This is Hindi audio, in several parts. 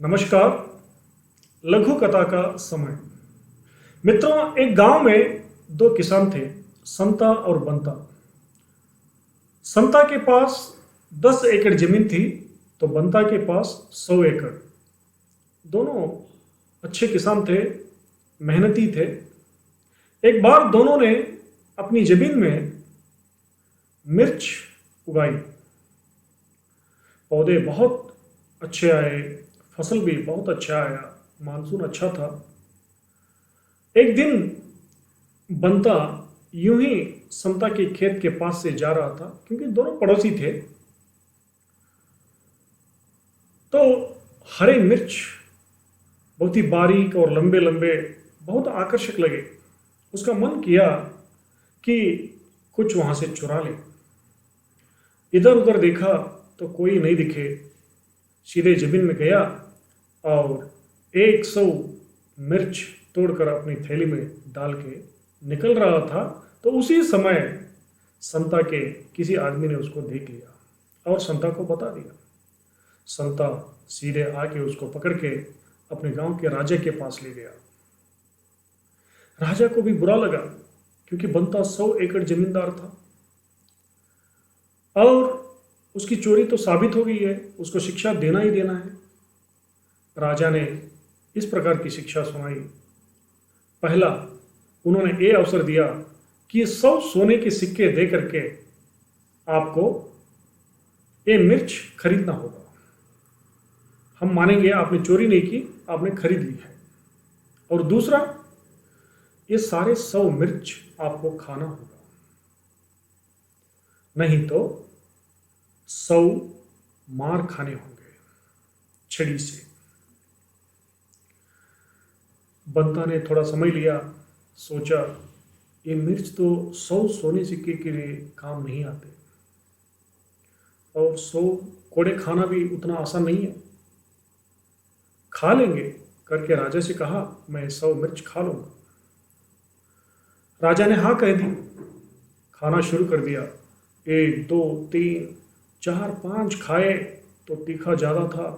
नमस्कार। लघु कथा का समय। मित्रों, एक गांव में दो किसान थे, संता और बंता। संता के पास 10 एकड़ जमीन थी तो बंता के पास 100 एकड़। दोनों अच्छे किसान थे, मेहनती थे। एक बार दोनों ने अपनी जमीन में मिर्च उगाई। पौधे बहुत अच्छे आए, फसल भी बहुत अच्छा आया, मानसून अच्छा था। एक दिन बंता यूं ही संता के खेत के पास से जा रहा था, क्योंकि दोनों पड़ोसी थे। तो हरे मिर्च बहुत ही बारीक और लंबे लंबे बहुत आकर्षक लगे। उसका मन किया कि कुछ वहां से चुरा ले। इधर उधर देखा तो कोई नहीं दिखे। सीधे जमीन में गया और 100 मिर्च तोड़कर अपनी थैली में डाल के निकल रहा था। तो उसी समय संता के किसी आदमी ने उसको देख लिया और संता को बता दिया। संता सीधे आके उसको पकड़ के अपने गांव के राजा के पास ले गया। राजा को भी बुरा लगा, क्योंकि बंता 100 एकड़ जमींदार था और उसकी चोरी तो साबित हो गई है, उसको शिक्षा देना ही देना है। राजा ने इस प्रकार की शिक्षा सुनाई। पहला, उन्होंने ये अवसर दिया कि 100 सोने के सिक्के दे करके आपको ये मिर्च खरीदना होगा। हम मानेंगे आपने चोरी नहीं की, आपने खरीद ली है। और दूसरा, ये सारे 100 मिर्च आपको खाना होगा, नहीं तो 100 मार खाने होंगे छड़ी से। बंता ने थोड़ा समझ लिया, सोचा ये मिर्च तो 100 सोने सिक्के के लिए काम नहीं आते और 100 कोड़े खाना भी उतना आसान नहीं है। खा लेंगे करके राजा से कहा, मैं 100 मिर्च खा लूंगा। राजा ने हाँ कह दी। खाना शुरू कर दिया। 1 2 3 4 5 खाए तो तीखा ज्यादा था,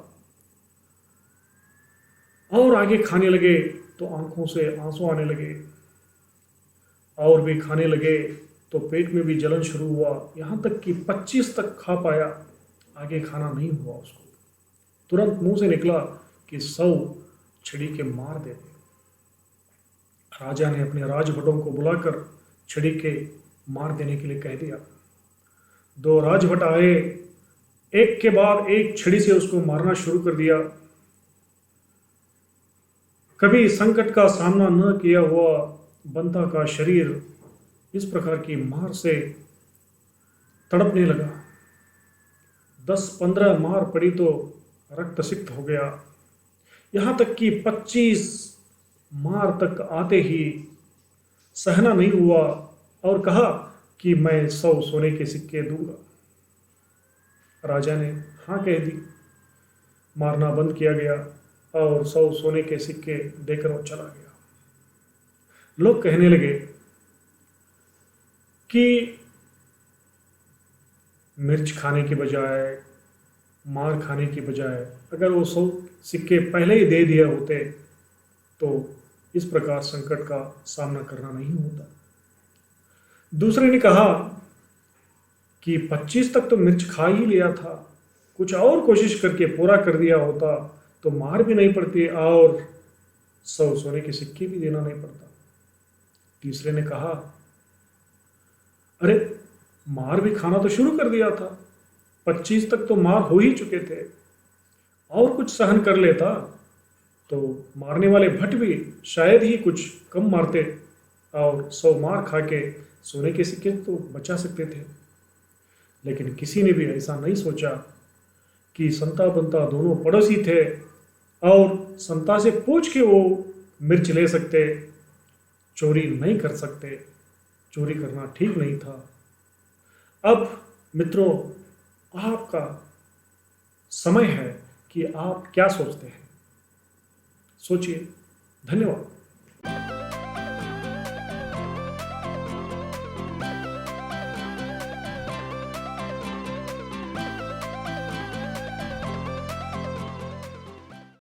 और आगे खाने लगे तो आंखों से आंसू आने लगे, और भी खाने लगे तो पेट में भी जलन शुरू हुआ। यहाँ तक कि 25 तक खा पाया, आगे खाना नहीं हुआ उसको। तुरंत मुंह से निकला कि 100 छड़ी के मार दे दे। राजा ने अपने राजभटों को बुलाकर छड़ी के मार देने के लिए कह दिया। 2 राजभट आए, एक के बाद एक छड़ी से उसको मारना शुरू कर दिया। कभी संकट का सामना न किया हुआ बंता का शरीर इस प्रकार की मार से तड़पने लगा। 10-15 मार पड़ी तो रक्त सिक्त हो गया। यहां तक कि 25 मार तक आते ही सहना नहीं हुआ और कहा कि मैं 100 सोने के सिक्के दूंगा। राजा ने हाँ कह दी। मारना बंद किया गया और 100 सोने के सिक्के देकर वो चला गया। लोग कहने लगे कि मिर्च खाने की बजाय, मार खाने की बजाय अगर वो 100 सिक्के पहले ही दे दिए होते तो इस प्रकार संकट का सामना करना नहीं होता। दूसरे ने कहा कि 25 तक तो मिर्च खा ही लिया था, कुछ और कोशिश करके पूरा कर दिया होता तो मार भी नहीं पड़ती और 100 सोने के सिक्के भी देना नहीं पड़ता। तीसरे ने कहा, अरे मार भी खाना तो शुरू कर दिया था, 25 तक तो मार हो ही चुके थे, और कुछ सहन कर लेता तो मारने वाले भट भी शायद ही कुछ कम मारते और 100 मार खा के सोने के सिक्के तो बचा सकते थे। लेकिन किसी ने भी ऐसा नहीं सोचा कि संता बंता दोनों पड़ोसी थे और संता से पूछ के वो मिर्च ले सकते, चोरी नहीं कर सकते। चोरी करना ठीक नहीं था। अब मित्रों, आपका समय है कि आप क्या सोचते हैं, सोचिए। धन्यवाद।